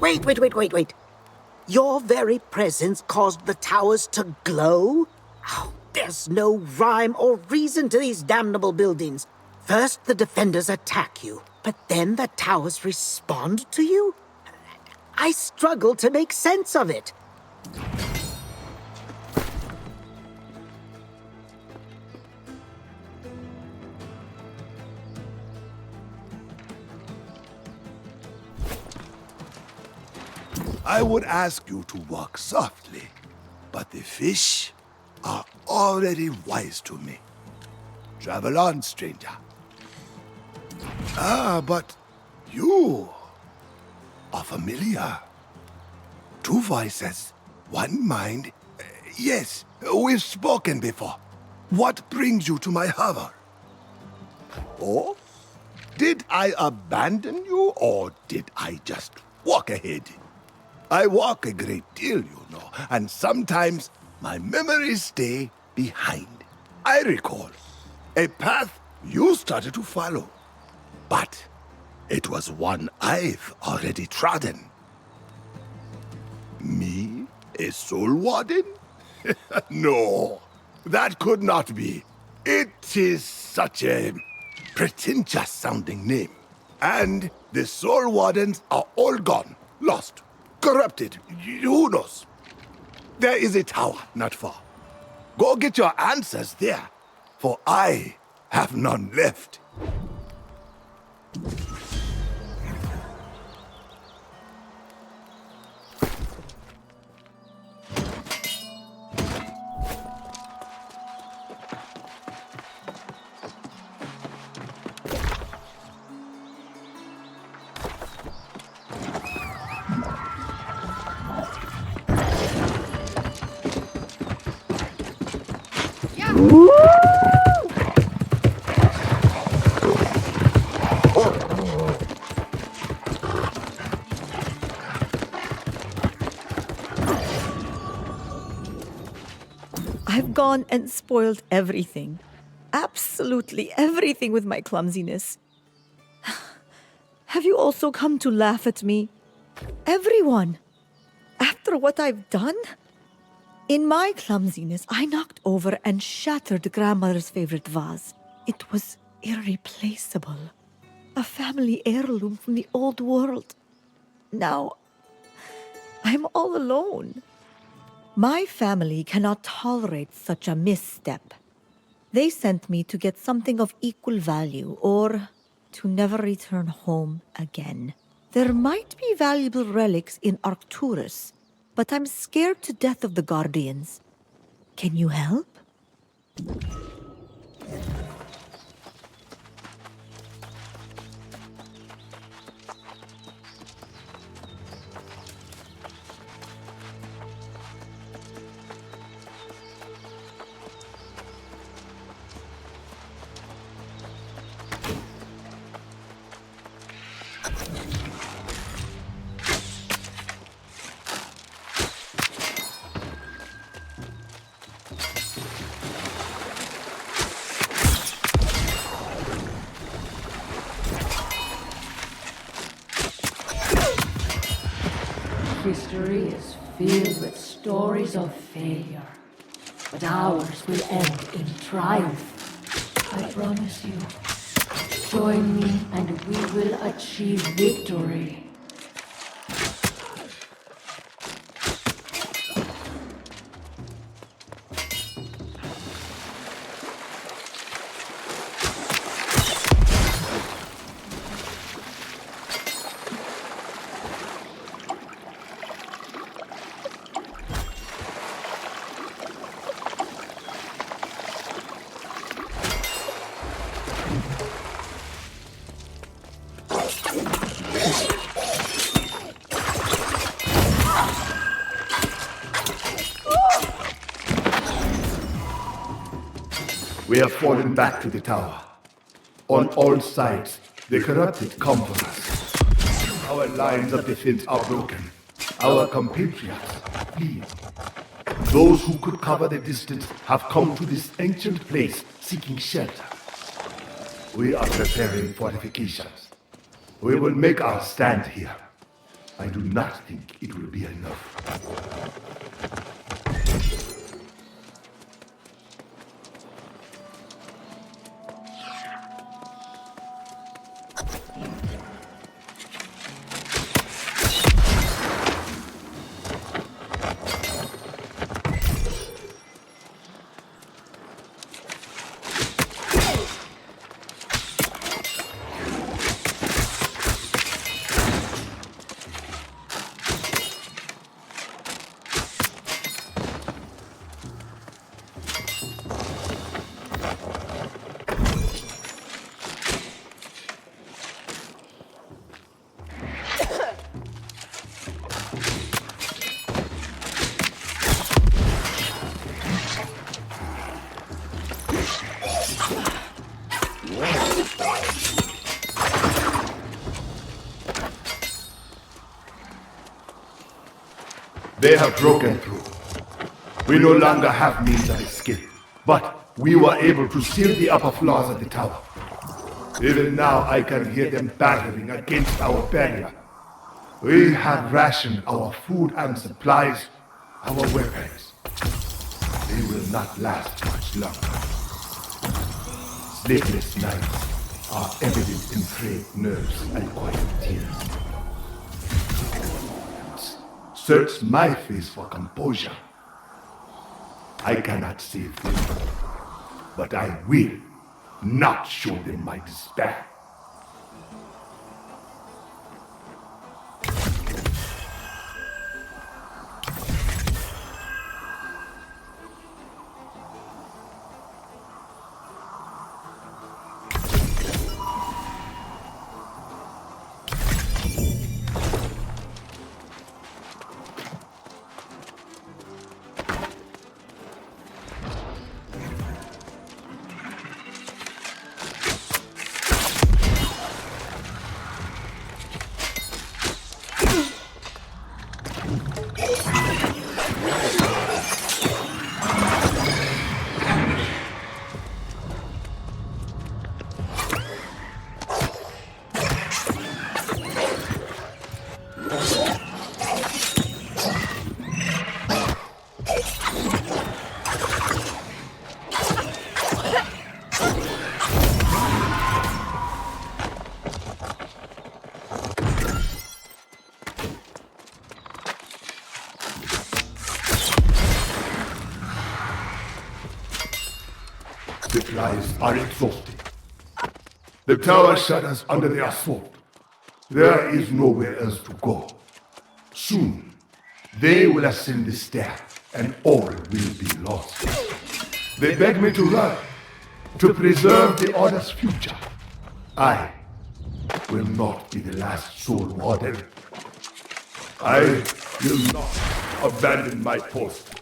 Wait. Your very presence caused the towers to glow? Oh, there's no rhyme or reason to these damnable buildings. First, the defenders attack you, but then the towers respond to you? I struggle to make sense of it. I would ask you to walk softly, but the fish are already wise to me. Travel on, stranger. But you are familiar. Two voices, one mind. Yes, we've spoken before. What brings you to my hover? Oh? Did I abandon you, or did I just walk ahead? I walk a great deal, you know, and sometimes my memories stay behind. I recall a path you started to follow, but it was one I've already trodden. Me? A Soul Warden? No, that could not be. It is such a pretentious-sounding name. And the Soul Wardens are all gone, lost, corrupted, who knows? There is a tower not far. Go get your answers there, for I have none left. I've gone and spoiled everything. Absolutely everything with my clumsiness. Have you also come to laugh at me? Everyone! After what I've done? In my clumsiness, I knocked over and shattered Grandmother's favorite vase. It was irreplaceable. A family heirloom from the old world. Now, I'm all alone. My family cannot tolerate such a misstep. They sent me to get something of equal value, or to never return home again. There might be valuable relics in Arcturus, but I'm scared to death of the Guardians. Can you help? History is filled with stories of failure, but ours will end in triumph. I promise you. Join me and we will achieve victory. We have fallen back to the tower. On all sides, the corrupted come for us. Our lines of defense are broken. Our compatriots flee. Those who could cover the distance have come to this ancient place seeking shelter. We are preparing fortifications. We will make our stand here. I do not think it will be enough. They have broken through. We no longer have means of escape, but we were able to seal the upper floors of the tower. Even now I can hear them battering against our barrier. We have rationed our food and supplies, our weapons. They will not last much longer. Sleepless nights are evident in frayed nerves and quiet tears. Search my face for composure. I cannot save them, but I will not show them my despair. Supplies are exhausted. The tower shudders under the assault. There is nowhere else to go. Soon, they will ascend the stair, and all will be lost. They beg me to run, to preserve the Order's future. I will not be the last Soul Warden. I will not abandon my post.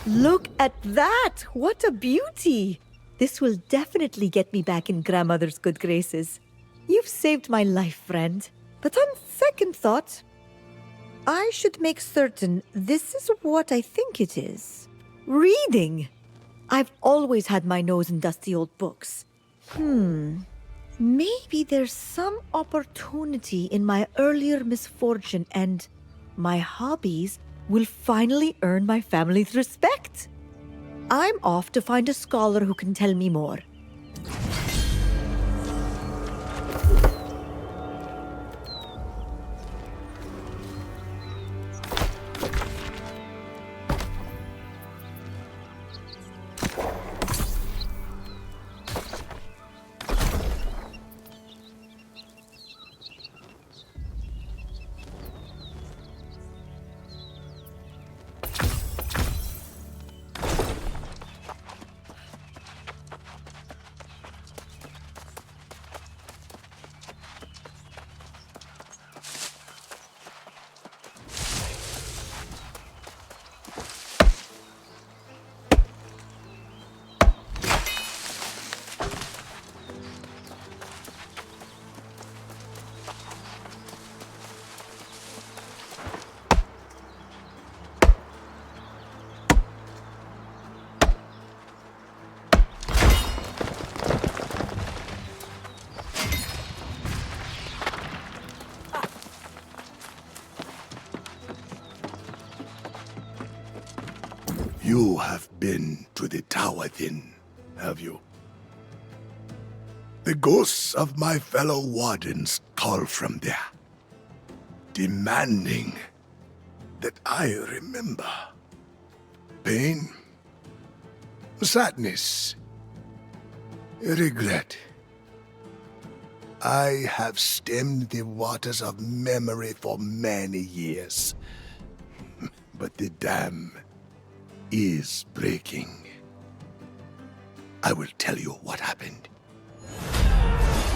Look at that! What a beauty! This will definitely get me back in grandmother's good graces. You've saved my life, friend. But on second thought, I should make certain this is what I think it is. Reading! I've always had my nose in dusty old books. Maybe there's some opportunity in my earlier misfortune and my hobbies will finally earn my family's respect. I'm off to find a scholar who can tell me more. You have been to the tower then, have you? The ghosts of my fellow wardens call from there, demanding that I remember pain, sadness, regret. I have stemmed the waters of memory for many years, but the dam is breaking. I will tell you what happened.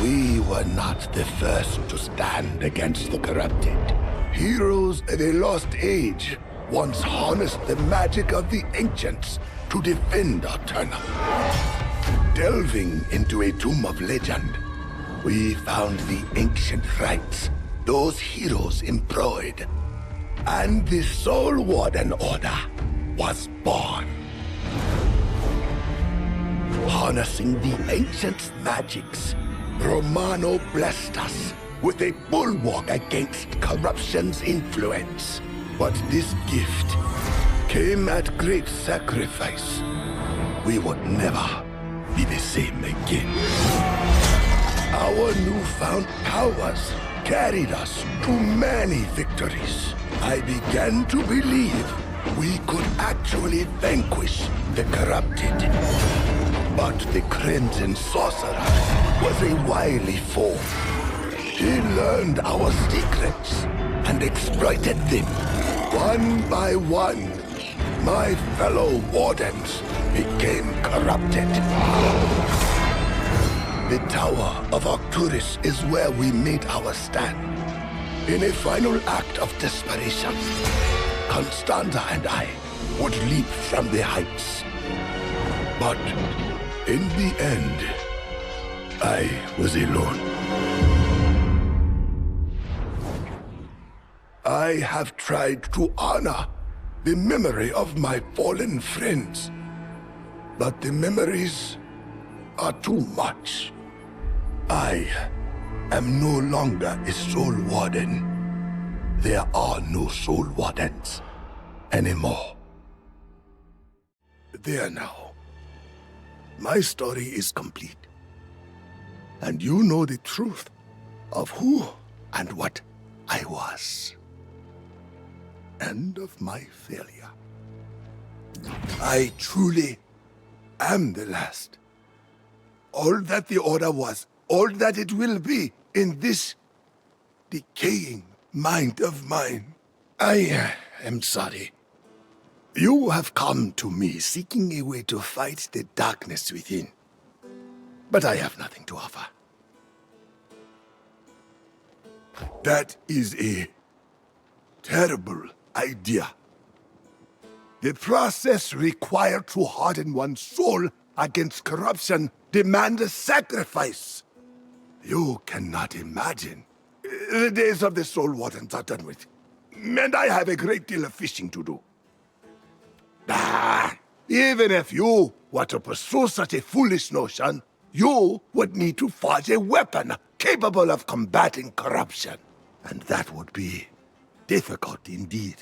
We were not the first to stand against the corrupted. Heroes of a lost age once harnessed the magic of the ancients to defend Aeternum. Delving into a tomb of legend, we found the ancient rites those heroes employed, and the Soul Warden Order was born. Harnessing the ancients' magics, Romano blessed us with a bulwark against corruption's influence. But this gift came at great sacrifice. We would never be the same again. Our newfound powers carried us to many victories. I began to believe we could actually vanquish the corrupted. But the Crimson Sorcerer was a wily foe. He learned our secrets and exploited them. One by one, my fellow wardens became corrupted. The Tower of Arcturus is where we made our stand. In a final act of desperation, Constanza and I would leap from the heights. But in the end, I was alone. I have tried to honor the memory of my fallen friends, but the memories are too much. I am no longer a Soul Warden. There are no Soul Wardens anymore. There now. My story is complete. And you know the truth of who and what I was. And of my failure. I truly am the last. All that the Order was, all that it will be in this decaying mind of mine. I am sorry. You have come to me seeking a way to fight the darkness within. But I have nothing to offer. That is a terrible idea. The process required to harden one's soul against corruption demands a sacrifice. You cannot imagine. The days of the Soul Wardens are done with. And I have a great deal of fishing to do. Even if you were to pursue such a foolish notion, you would need to forge a weapon capable of combating corruption. And that would be difficult indeed.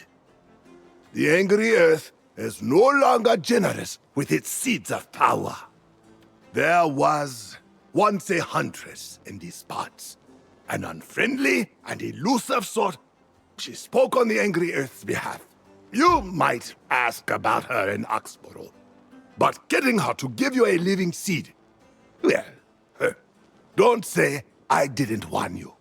The angry earth is no longer generous with its seeds of power. There was once a huntress in these parts, an unfriendly and elusive sort. She spoke on the angry earth's behalf. You might ask about her in Oxborough, but getting her to give you a living seed, well, don't say I didn't warn you.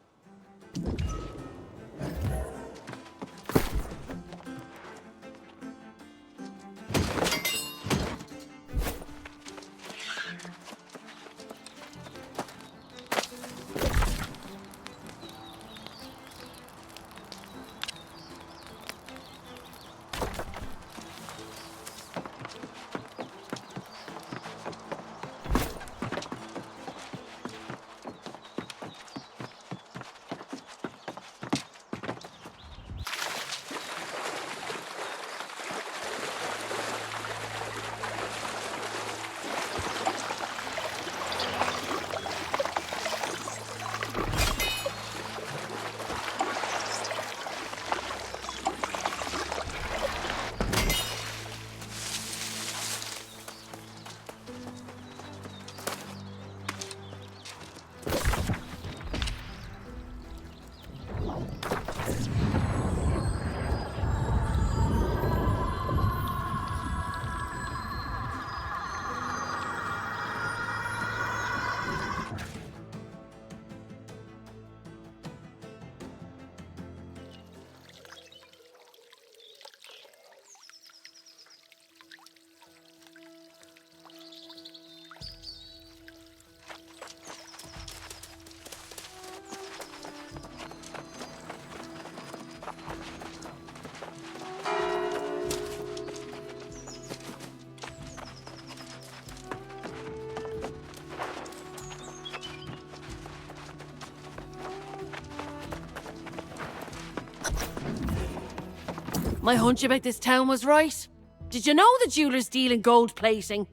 My hunch about this town was right. Did you know the jewelers deal in gold plating?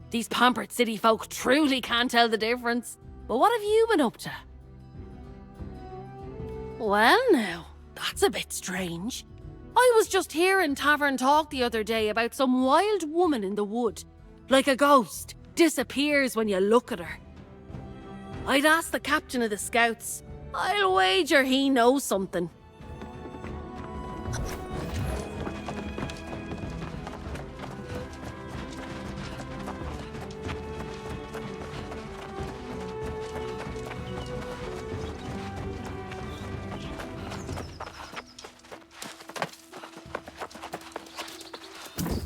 These pampered city folk truly can't tell the difference. But what have you been up to? Well now, that's a bit strange. I was just hearing tavern talk the other day about some wild woman in the wood. Like a ghost, disappears when you look at her. I'd ask the captain of the scouts. I'll wager he knows something.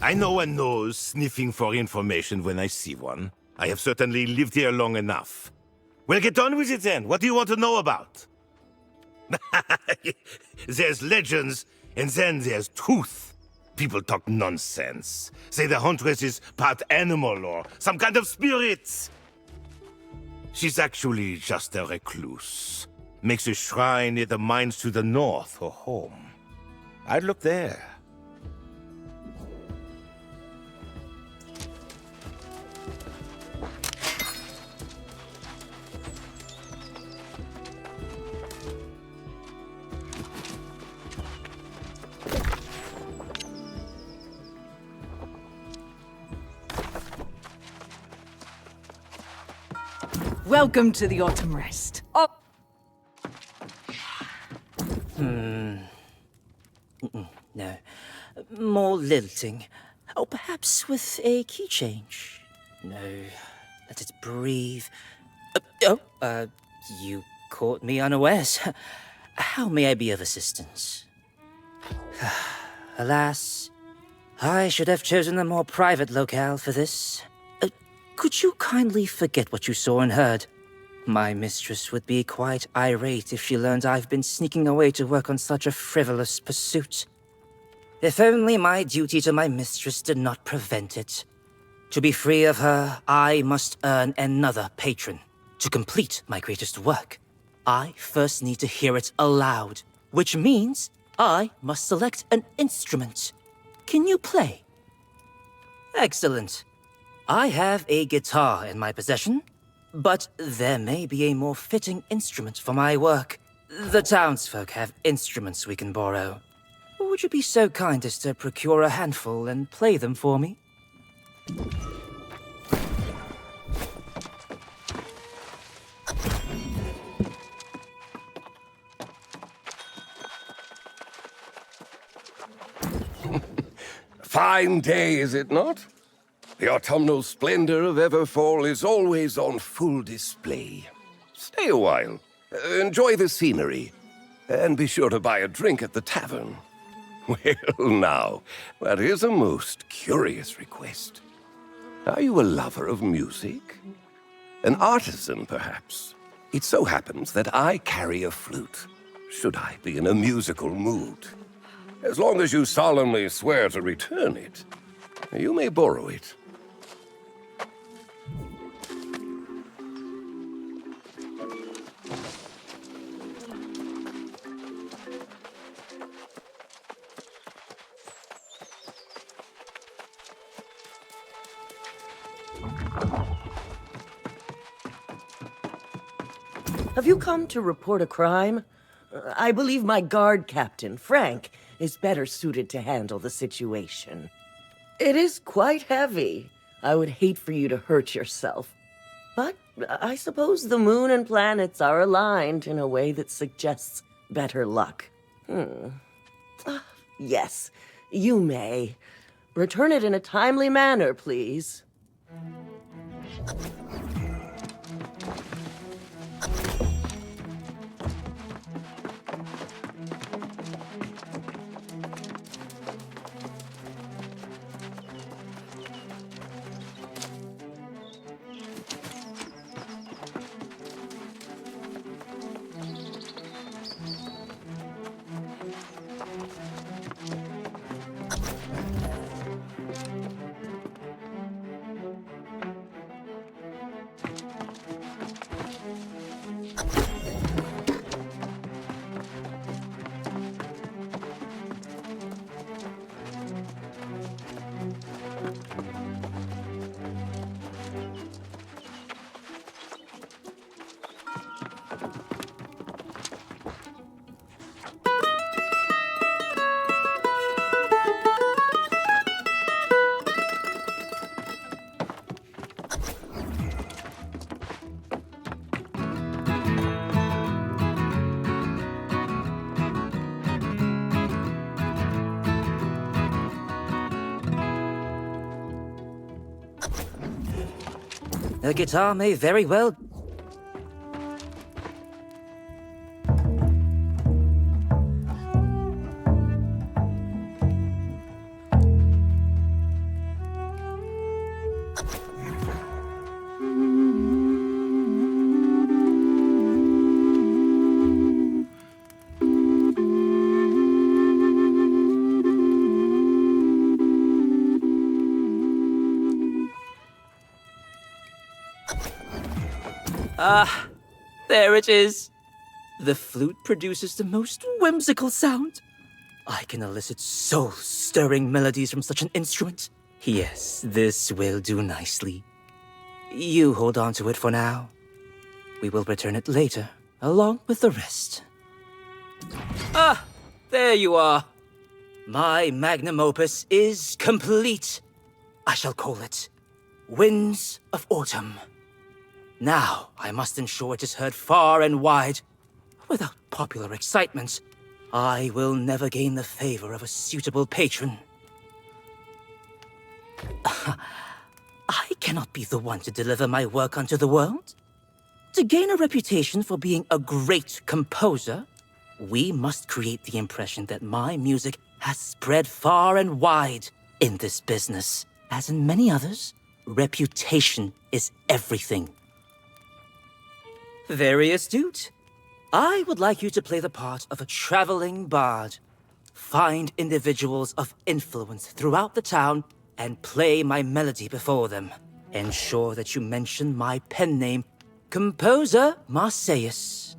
I know a nose sniffing for information when I see one. I have certainly lived here long enough. Well, get on with it then. What do you want to know about? There's legends, and then there's truth. People talk nonsense. Say the huntress is part animal or some kind of spirit. She's actually just a recluse. Makes a shrine near the mines to the north her home. I'd look there. Welcome to the autumn rest. Oh, No. More lilting. Oh, perhaps with a key change. No. Let it breathe. You caught me unawares. How may I be of assistance? Alas, I should have chosen a more private locale for this. Could you kindly forget what you saw and heard? My mistress would be quite irate if she learned I've been sneaking away to work on such a frivolous pursuit. If only my duty to my mistress did not prevent it. To be free of her, I must earn another patron. To complete my greatest work, I first need to hear it aloud, which means I must select an instrument. Can you play? Excellent. I have a guitar in my possession, but there may be a more fitting instrument for my work. The townsfolk have instruments we can borrow. Would you be so kind as to procure a handful and play them for me? Fine day, is it not? The autumnal splendor of Everfall is always on full display. Stay a while, enjoy the scenery, and be sure to buy a drink at the tavern. Well, now, that is a most curious request. Are you a lover of music? An artisan, perhaps? It so happens that I carry a flute, should I be in a musical mood. As long as you solemnly swear to return it, you may borrow it. Have you come to report a crime? I believe my guard captain, Frank, is better suited to handle the situation. It is quite heavy. I would hate for you to hurt yourself. But I suppose the moon and planets are aligned in a way that suggests better luck. Yes, you may. Return it in a timely manner, please. The guitar may very well... Ah, there it is. The flute produces the most whimsical sound. I can elicit soul-stirring melodies from such an instrument. Yes, this will do nicely. You hold on to it for now. We will return it later, along with the rest. Ah, there you are. My magnum opus is complete. I shall call it Winds of Autumn. Now, I must ensure it is heard far and wide. Without popular excitement, I will never gain the favor of a suitable patron. I cannot be the one to deliver my work unto the world. To gain a reputation for being a great composer, we must create the impression that my music has spread far and wide in this business. As in many others, reputation is everything. Very astute. I would like you to play the part of a traveling bard. Find individuals of influence throughout the town and play my melody before them. Ensure that you mention my pen name, Composer Marseilles.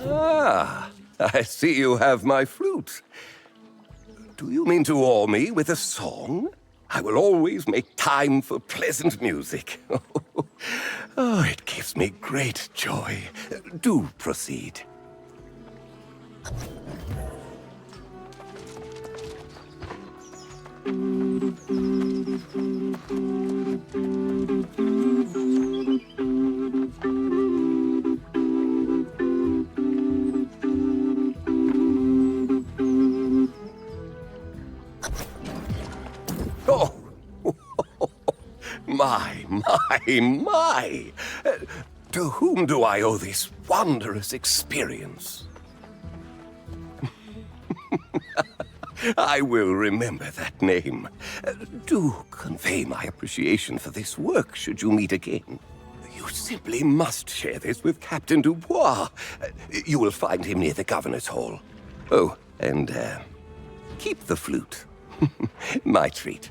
Ah, I see you have my flute. Do you mean to awe me with a song? I will always make time for pleasant music. Oh, it gives me great joy. Do proceed. Oh, my. To whom do I owe this wondrous experience? I will remember that name. Do convey my appreciation for this work should you meet again. You simply must share this with Captain Dubois. You will find him near the Governor's Hall. Oh, and keep the flute. My treat.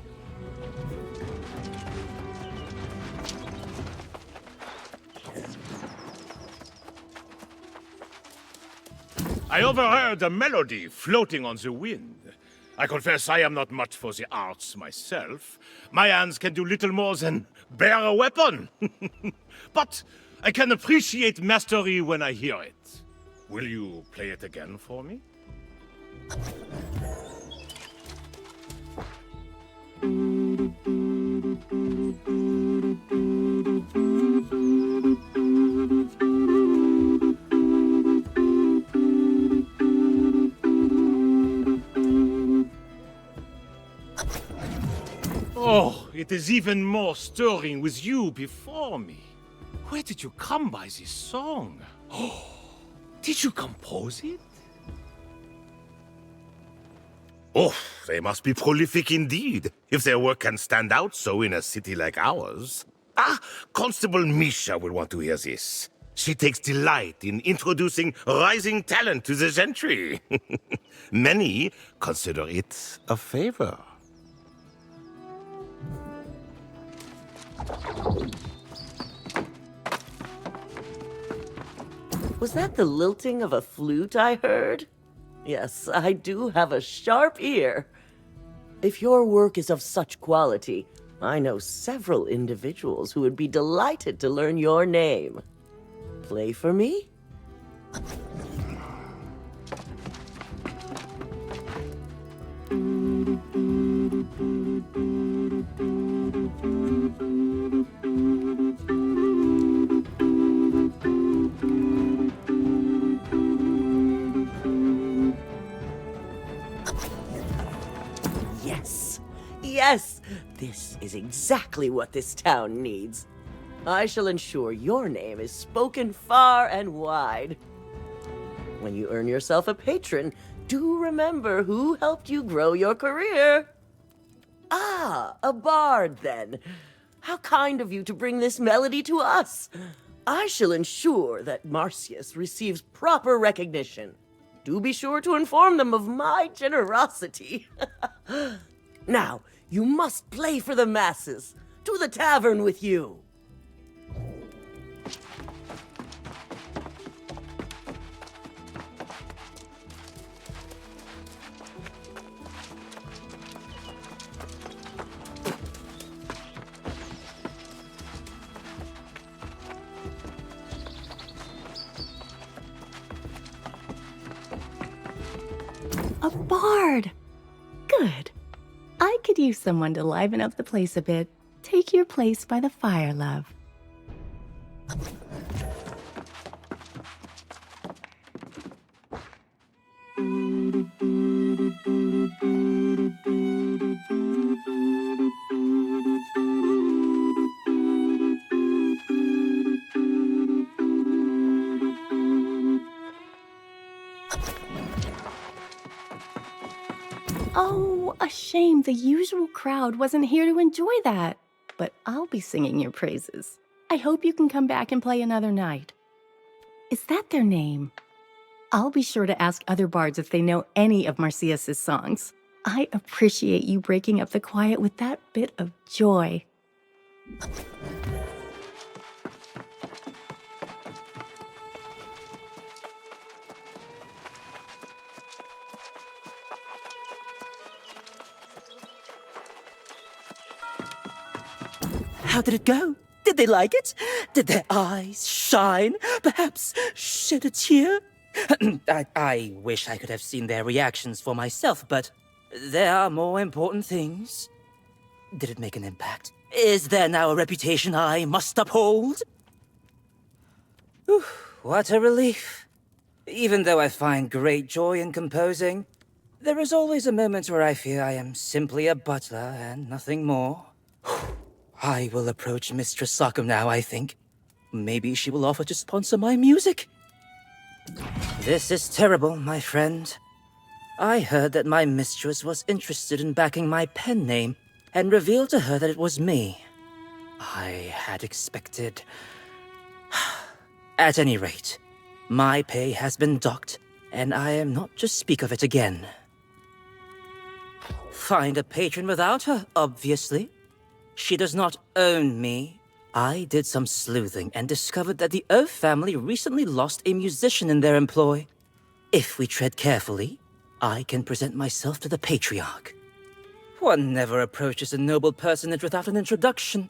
I overheard a melody floating on the wind. I confess I am not much for the arts myself. My hands can do little more than bear a weapon. But I can appreciate mastery when I hear it. Will you play it again for me? Oh, it is even more stirring with you before me. Where did you come by this song? Oh, did you compose it? Oh, they must be prolific indeed, if their work can stand out so in a city like ours. Ah, Constable Misha will want to hear this. She takes delight in introducing rising talent to the gentry. Many consider it a favor. Was that the lilting of a flute I heard? Yes, I do have a sharp ear. If your work is of such quality, I know several individuals who would be delighted to learn your name. Play for me? Yes, yes, this is exactly what this town needs. I shall ensure your name is spoken far and wide. When you earn yourself a patron, do remember who helped you grow your career. Ah, a bard then. How kind of you to bring this melody to us. I shall ensure that Marcius receives proper recognition. Do be sure to inform them of my generosity. Now, you must play for the masses. To the tavern with you. A bard! Good. I could use someone to liven up the place a bit. Take your place by the fire, love. Oh, a shame the usual crowd wasn't here to enjoy that. But I'll be singing your praises. I hope you can come back and play another night. Is that their name? I'll be sure to ask other bards if they know any of Marcius's songs. I appreciate you breaking up the quiet with that bit of joy. How did it go? Did they like it? Did their eyes shine? Perhaps shed a tear? I wish I could have seen their reactions for myself, but there are more important things. Did it make an impact? Is there now a reputation I must uphold? Whew, what a relief. Even though I find great joy in composing, there is always a moment where I feel I am simply a butler and nothing more. I will approach Mistress Sockham now, I think. Maybe she will offer to sponsor my music. This is terrible, my friend. I heard that my mistress was interested in backing my pen name and revealed to her that it was me. I had expected... At any rate, my pay has been docked, and I am not to speak of it again. Find a patron without her, obviously. She does not own me. I did some sleuthing and discovered that the Oaf family recently lost a musician in their employ. If we tread carefully, I can present myself to the Patriarch. One never approaches a noble personage without an introduction.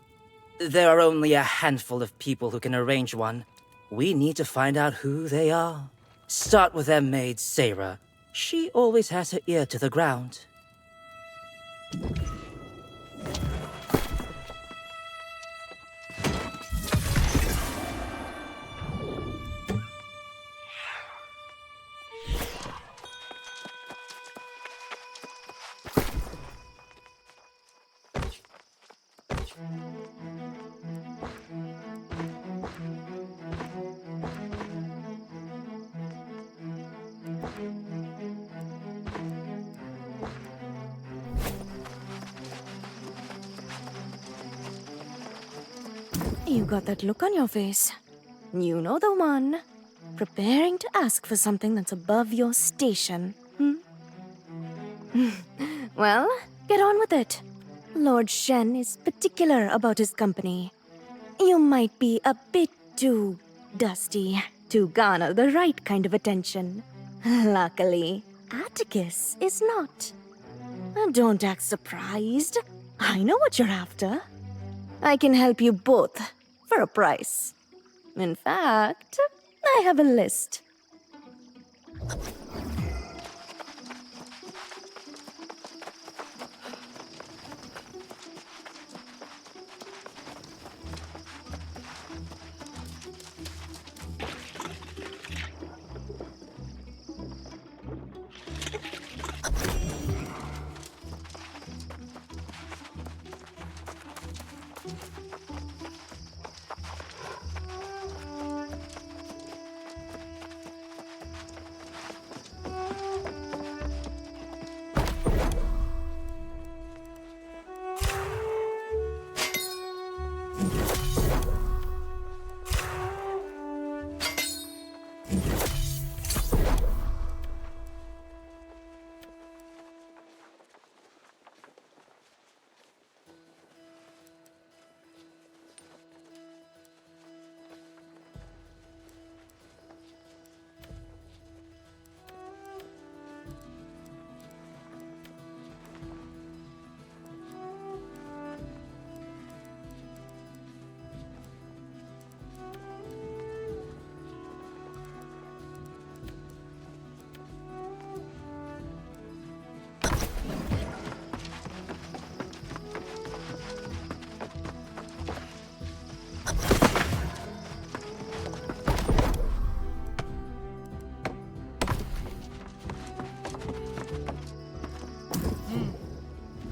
There are only a handful of people who can arrange one. We need to find out who they are. Start with their maid, Sarah. She always has her ear to the ground. You got that look on your face. You know the one. Preparing to ask for something that's above your station, Well, get on with it. Lord Shen is particular about his company. You might be a bit too dusty to garner the right kind of attention. Luckily, Atticus is not. Don't act surprised. I know what you're after. I can help you both for a price. In fact, I have a list.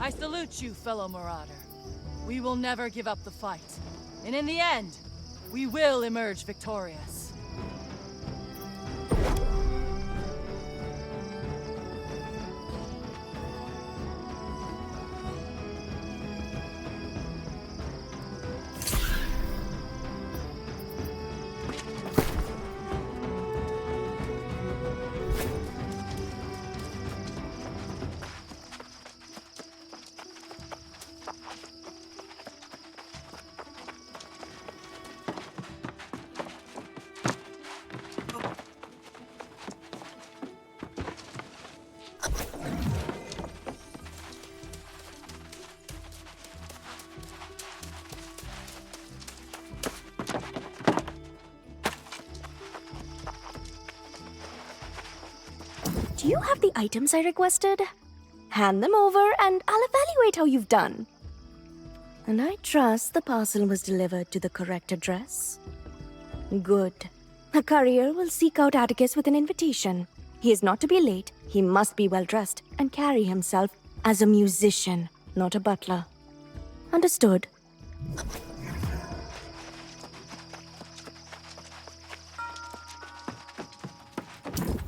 I salute you, fellow marauder. We will never give up the fight. And in the end, we will emerge victorious. Do you have the items I requested? Hand them over and I'll evaluate how you've done. And I trust the parcel was delivered to the correct address. Good. A courier will seek out Atticus with an invitation. He is not to be late, he must be well dressed and carry himself as a musician, not a butler. Understood.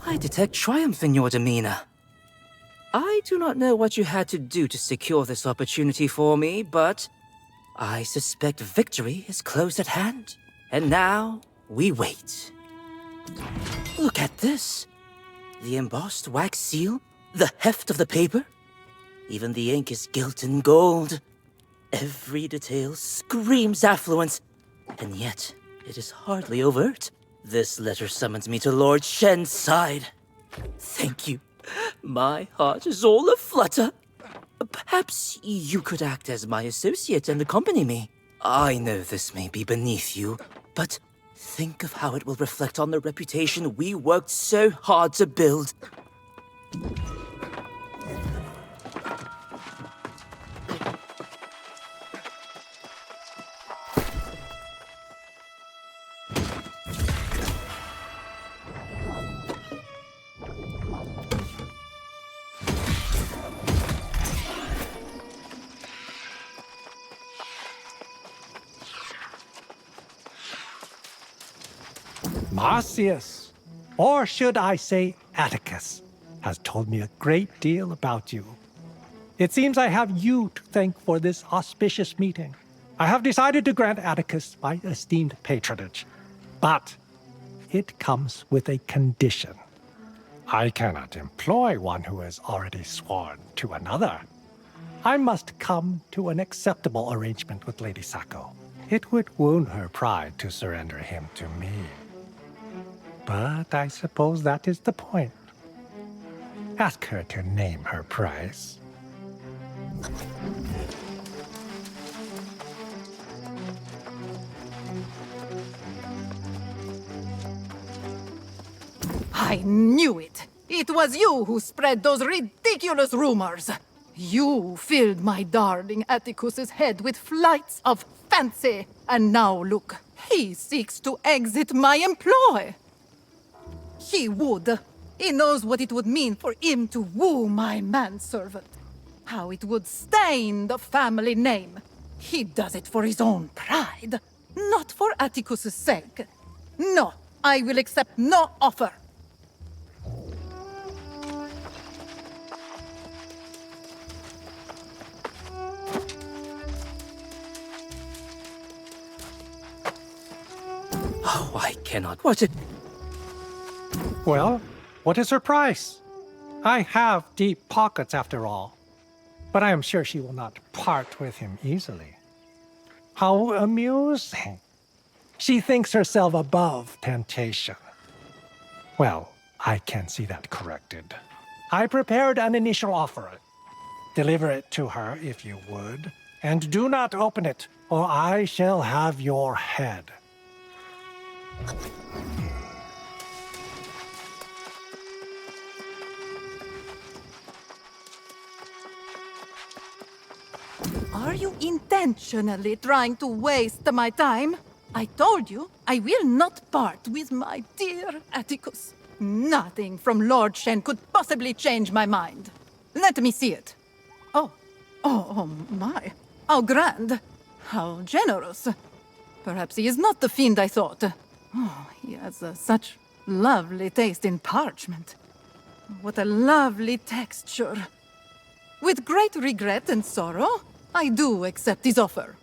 I detect triumph in your demeanor. I do not know what you had to do to secure this opportunity for me, but I suspect victory is close at hand. And now, we wait. Look at this. The embossed wax seal, the heft of the paper. Even the ink is gilt in gold. Every detail screams affluence, and yet it is hardly overt. This letter summons me to Lord Shen's side. Thank you. My heart is all aflutter. Perhaps you could act as my associate and accompany me. I know this may be beneath you, but think of how it will reflect on the reputation we worked so hard to build. Marcius, or should I say Atticus, has told me a great deal about you. It seems I have you to thank for this auspicious meeting. I have decided to grant Atticus my esteemed patronage, but it comes with a condition. I cannot employ one who has already sworn to another. I must come to an acceptable arrangement with Lady Sacco. It would wound her pride to surrender him to me. But I suppose that is the point. Ask her to name her price. I knew it! It was you who spread those ridiculous rumors! You filled my darling Atticus's head with flights of fancy, and now look, he seeks to exit my employ! He would. He knows what it would mean for him to woo my manservant. How it would stain the family name. He does it for his own pride, not for Atticus's sake. No, I will accept no offer. Oh, I cannot. What a... Well, what is her price? I have deep pockets after all, but I am sure she will not part with him easily. How amusing. She thinks herself above temptation. Well, I can see that corrected. I prepared an initial offer. Deliver it to her if you would, and do not open it, or I shall have your head. Are you intentionally trying to waste my time? I told you I will not part with my dear Atticus. Nothing from Lord Shen could possibly change my mind. Let me see it. Oh my. How grand. How generous. Perhaps he is not the fiend I thought. Oh, he has such lovely taste in parchment. What a lovely texture. With great regret and sorrow, I do accept his offer.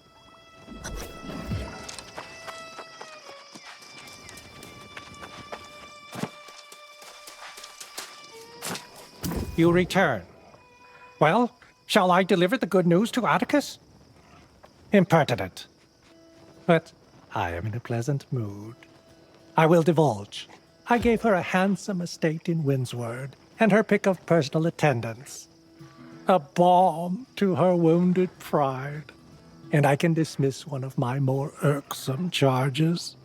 You return. Well, shall I deliver the good news to Atticus? Impertinent. But I am in a pleasant mood. I will divulge. I gave her a handsome estate in Windsward and her pick of personal attendants. A balm to her wounded pride. And I can dismiss one of my more irksome charges.